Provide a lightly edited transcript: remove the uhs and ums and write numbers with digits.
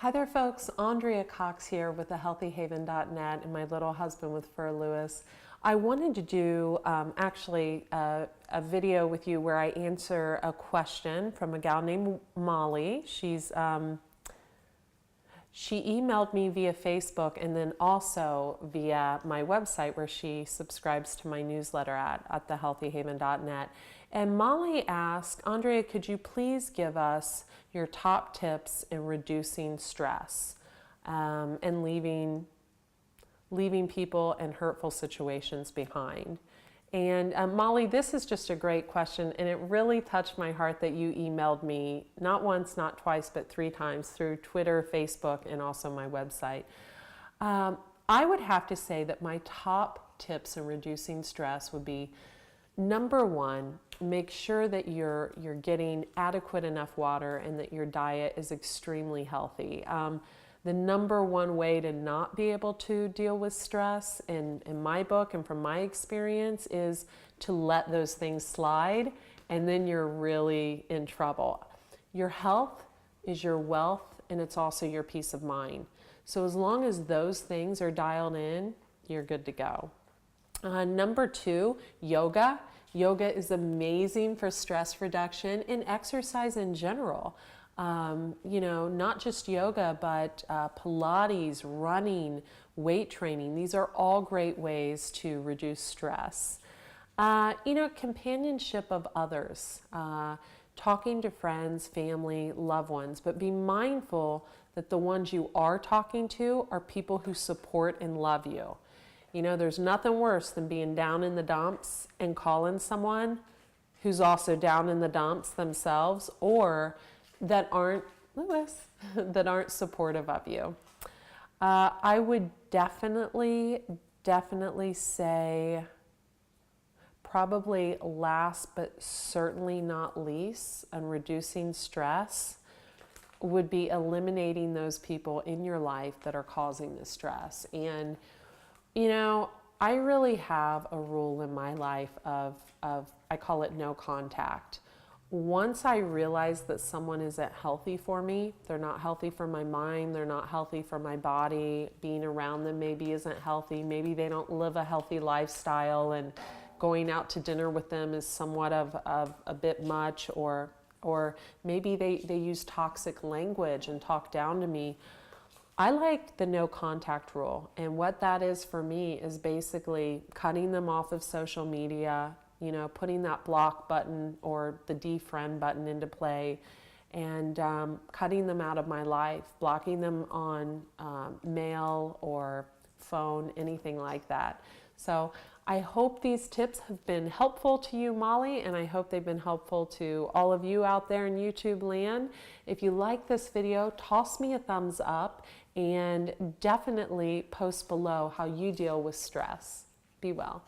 Hi there folks, Andrea Cox here with thehealthyhaven.net and my little husband with Fur Lewis. I wanted to do a video with you where I answer a question from a gal named Molly. She emailed me via Facebook and then also via my website where she subscribes to my newsletter at thehealthyhaven.net. And Molly asked, Andrea, could you please give us your top tips in reducing stress and leaving people and hurtful situations behind? And Molly, this is just a great question, and it really touched my heart that you emailed me not once, not twice, but 3 times through Twitter, Facebook, and also my website. I would have to say that my top tips in reducing stress would be, number 1, make sure that you're getting adequate enough water and that your diet is extremely healthy. The number 1 way to not be able to deal with stress in my book and from my experience is to let those things slide, and then you're really in trouble. Your health is your wealth, and it's also your peace of mind. So as long as those things are dialed in, you're good to go. Number 2, yoga. Yoga is amazing for stress reduction and exercise in general. Not just yoga, but Pilates, running, weight training. These are all great ways to reduce stress. Companionship of others, talking to friends, family, loved ones, but be mindful that the ones you are talking to are people who support and love you. There's nothing worse than being down in the dumps and calling someone who's also down in the dumps themselves, or that aren't supportive of you. I would definitely say, probably last but certainly not least, on reducing stress, would be eliminating those people in your life that are causing the stress. And I really have a rule in my life of I call it no contact. Once I realize that someone isn't healthy for me, they're not healthy for my mind, they're not healthy for my body, being around them maybe isn't healthy, maybe they don't live a healthy lifestyle and going out to dinner with them is somewhat of a bit much, or maybe they use toxic language and talk down to me. I like the no contact rule, and what that is for me is basically cutting them off of social media, putting that block button or the defriend button into play, and cutting them out of my life, blocking them on mail or phone, anything like that. So I hope these tips have been helpful to you, Molly, and I hope they've been helpful to all of you out there in YouTube land. If you like this video, toss me a thumbs up and definitely post below how you deal with stress. Be well.